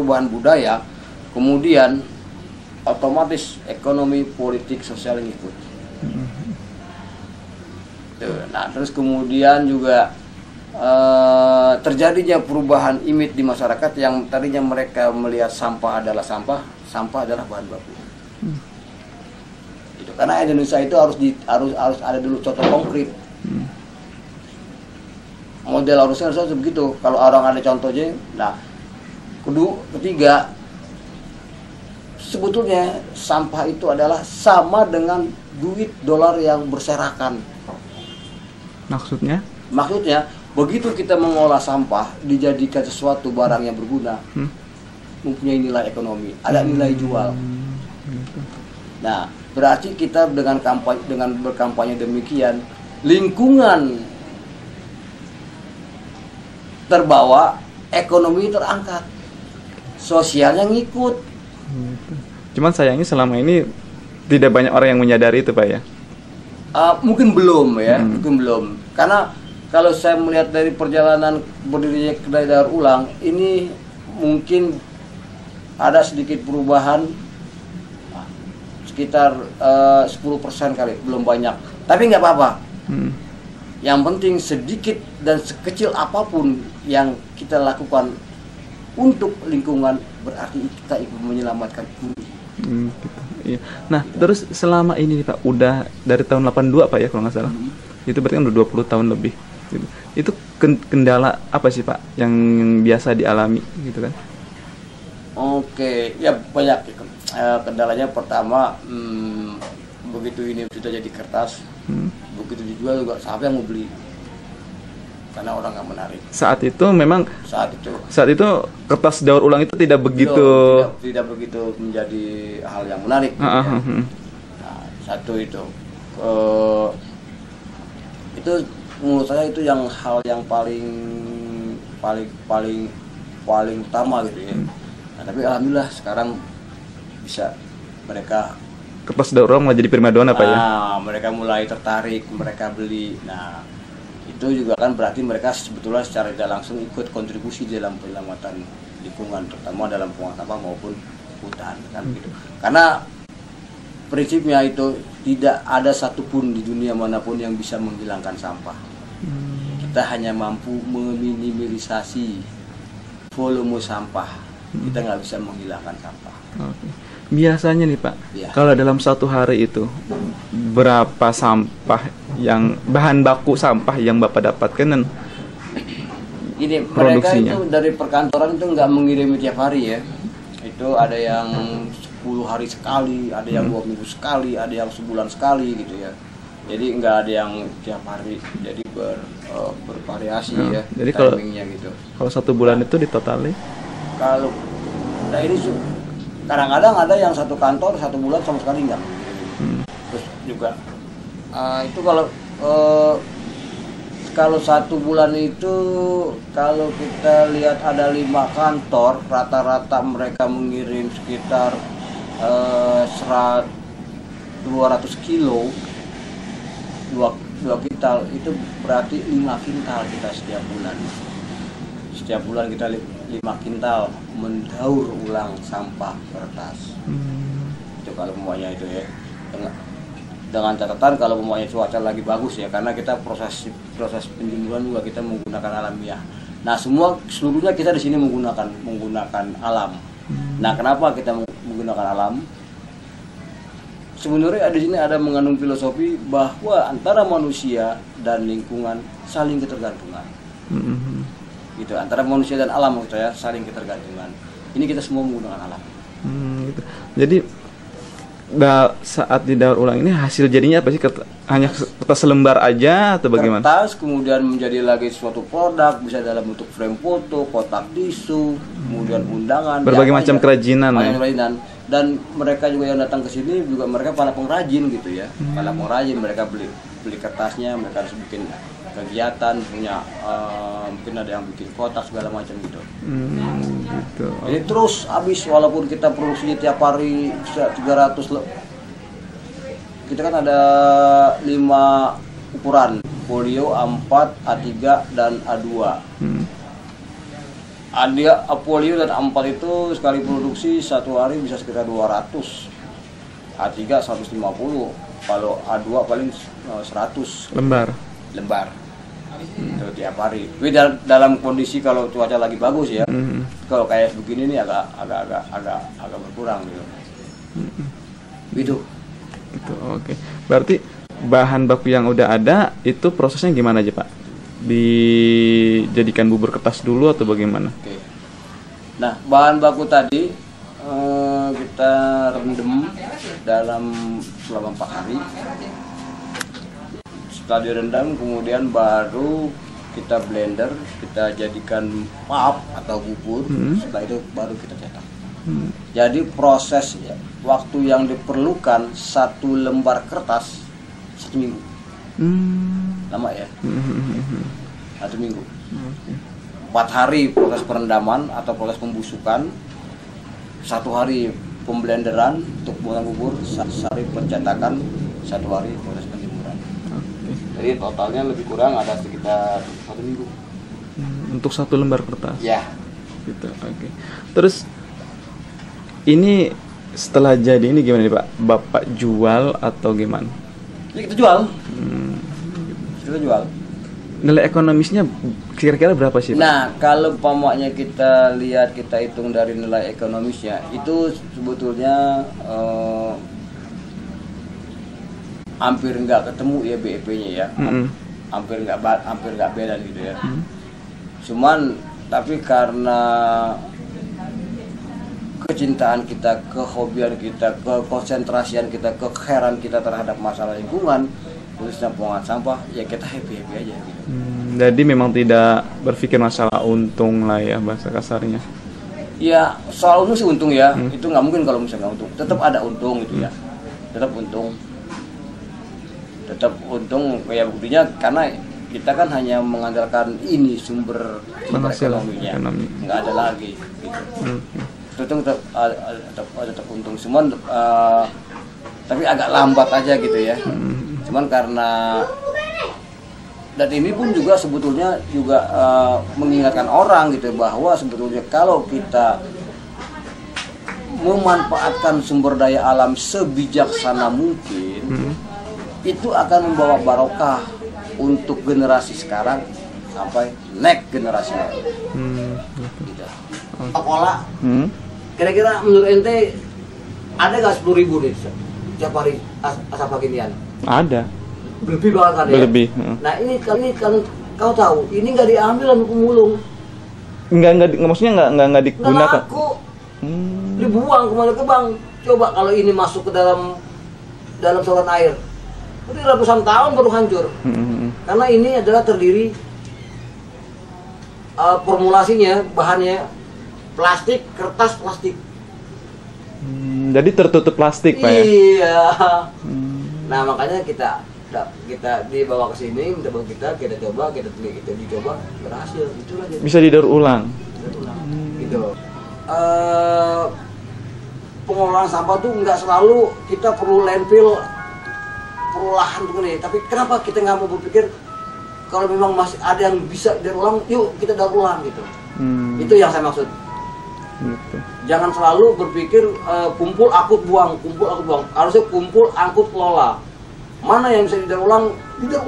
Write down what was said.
perubahan budaya, kemudian otomatis ekonomi, politik, sosial ngikut. Nah, terus kemudian juga terjadinya perubahan image di masyarakat yang tadinya mereka melihat sampah adalah sampah adalah bahan baku. Itu karena Indonesia itu harus ada dulu contoh konkret. Model harusnya begitu. Kalau orang ada contohnya, nah ketiga, sebetulnya sampah itu adalah sama dengan duit dolar yang berserakan. Maksudnya begitu kita mengolah sampah dijadikan sesuatu barang yang berguna, mempunyai nilai ekonomi, ada nilai jual. Nah, berarti kita dengan berkampanye demikian, lingkungan terbawa, ekonomi terangkat, sosialnya ngikut. Cuman sayangnya selama ini tidak banyak orang yang menyadari itu, Pak, ya. Mungkin belum ya, mungkin belum. Karena kalau saya melihat dari perjalanan berdirinya kedai daur ulang, ini mungkin ada sedikit perubahan, sekitar 10% kali, belum banyak. Tapi nggak apa-apa. Yang penting sedikit dan sekecil apapun yang kita lakukan untuk lingkungan, berarti kita ikut menyelamatkan bumi. Gitu. Iya. Nah, terus selama ini nih, Pak, udah dari tahun 82 Pak ya kalau nggak salah. Itu berarti kan udah 20 tahun lebih. Gitu. Itu kendala apa sih, Pak, yang biasa dialami gitu kan? Oke, ya banyak. Kendalanya pertama, begitu ini sudah jadi kertas, begitu dijual juga siapa yang mau beli? Karena orang nggak menarik. Saat itu memang saat itu kertas daur ulang itu tidak begitu tidak begitu menjadi hal yang menarik. Nah, satu itu menurut saya itu hal yang paling utama gitu ya. Nah, tapi alhamdulillah sekarang bisa mereka kertas daur ulang menjadi primadona, Pak ya. Mereka mulai tertarik, mereka beli. Nah, itu juga kan berarti mereka sebetulnya secara tidak langsung ikut kontribusi dalam penyelamatan lingkungan, terutama dalam pembuangan sampah maupun hutan kan gitu. Karena prinsipnya itu tidak ada satupun di dunia manapun yang bisa menghilangkan sampah. Kita hanya mampu meminimalisasi volume sampah. Kita nggak bisa menghilangkan sampah. Biasanya nih, Pak, kalau dalam satu hari itu berapa sampah yang bahan baku sampah yang Bapak dapatkan dan ini produksinya? Mereka itu dari perkantoran itu nggak mengirim tiap hari ya. Itu ada yang 10 hari sekali, ada yang 2 minggu sekali, ada yang sebulan sekali gitu ya. Jadi nggak ada yang tiap hari, jadi bervariasi ya. Jadi timingnya gitu. Kalau satu bulan itu ditotali? Kalau ini kadang-kadang ada yang satu kantor 1 bulan sama sekali nggak. Terus juga itu kalau 1 bulan itu kalau kita lihat ada 5 kantor, rata-rata mereka mengirim sekitar 200 kilo, 2 kintal, itu berarti 5 kintal kita setiap bulan. Setiap bulan kita 5 kintal mendaur ulang sampah kertas. Itu kalau semuanya itu ya. Dengan catatan kalau semuanya cuaca lagi bagus ya, karena kita proses penjemuran juga kita menggunakan alamiah. Nah, seluruhnya kita di sini menggunakan alam. Nah, kenapa kita menggunakan alam? Sebenarnya di sini ada mengandung filosofi bahwa antara manusia dan lingkungan saling ketergantungan. Gitu, antara manusia dan alam maksud saya saling ketergantungan. Ini kita semua menggunakan alam. Gitu. Jadi saat didaur ulang ini hasil jadinya apa sih? Hanya kertas selembar aja atau bagaimana? Kertas kemudian menjadi lagi suatu produk, bisa dalam bentuk frame foto, kotak tisu, kemudian undangan, berbagai macam kerajinan ya. Dan mereka juga yang datang ke sini juga mereka para pengrajin gitu ya. Para pengrajin, mereka beli kertasnya, mereka harus bikin kegiatan, punya mungkin ada yang bikin kotak segala macam gitu. Gitu. Jadi terus habis, walaupun kita produksinya tiap hari bisa 300. Kita kan ada 5 ukuran, folio, A4, A3 dan A2. Apolio dan A4 itu sekali produksi satu hari bisa sekitar 200, A3 150, kalau A2 paling 100 Lembar. itu tiap hari. Tapi dalam kondisi kalau cuaca lagi bagus ya, kalau kayak begini nih agak berkurang gitu. Gitu. Itu oke. Berarti bahan baku yang udah ada itu prosesnya gimana aja Pak? Dijadikan bubur kertas dulu atau bagaimana? Oke. Nah, bahan baku tadi kita rendam selama 4 hari. Setelah direndam kemudian baru kita blender, kita jadikan pulp atau bubur. Setelah itu baru kita cetak. Jadi proses waktu yang diperlukan 1 lembar kertas 1 minggu. Lama ya? 1 minggu. 4 hari proses perendaman atau proses pembusukan, 1 hari pemblenderan untuk pembuatan bubur, 1 hari pencetakan, 1 hari proses penjemuran. Jadi totalnya lebih kurang ada sekitar 1 minggu. Untuk 1 lembar kertas. Ya. Gitu. Oke. Terus ini setelah jadi ini gimana nih Pak? Bapak jual atau gimana? Ya kita jual. Kita jual. Nilai ekonomisnya kira-kira berapa sih Pak? Nah, kalau pamaknya kita lihat, kita hitung dari nilai ekonomisnya, itu sebetulnya hampir nggak ketemu ya BEP-nya ya. Hampir nggak beda gitu ya. Cuman tapi karena kecintaan kita, kehobian kita, kekonsentrasian kita, kekheran kita terhadap masalah lingkungan, khususnya pembuangan sampah, ya kita happy aja gitu. Jadi memang tidak berpikir masalah untung lah ya bahasa kasarnya. Ya soal untung sih untung ya, itu nggak mungkin kalau misalnya untung, tetap ada untung gitu ya, tetap untung ya buktinya karena kita kan hanya mengandalkan ini sumber ekonominya, nggak ada lagi gitu. Tetap untung, cuman tapi agak lambat aja gitu ya. Cuman karena dan ini pun juga sebetulnya juga mengingatkan orang gitu bahwa sebetulnya kalau kita memanfaatkan sumber daya alam sebijaksana mungkin, itu akan membawa barokah untuk generasi sekarang sampai next generasi lain. Gitu. Pola, kira-kira menurut ente ada nggak 10.000 nih setiap hari asap beginian? Ada. Lebih banget kan ya? Lebih. Nah ini kan kau tahu ini nggak diambil sama pemulung. Maksudnya nggak digunakan. Nggak laku. Dibuang kemana ke bank. Coba kalau ini masuk ke dalam saluran air, itu ratusan tahun baru hancur. Karena ini adalah terdiri formulasinya, bahannya plastik, kertas plastik. Jadi tertutup plastik Pak ya? Iya. Nah makanya kita dibawa ke sini, kita coba, kita dicoba, berhasil, itu aja. Bisa didaur ulang. Gitu. Pengolahan sampah tuh nggak selalu kita perlu landfill, perlu lahan tuh nih. Tapi kenapa kita nggak mau berpikir kalau memang masih ada yang bisa didaur ulang, yuk kita daur ulang gitu. Itu yang saya maksud. Gitu. Jangan selalu berpikir kumpul angkut buang. Harusnya kumpul angkut kelola. Mana yang bisa didaur ulang, begitu.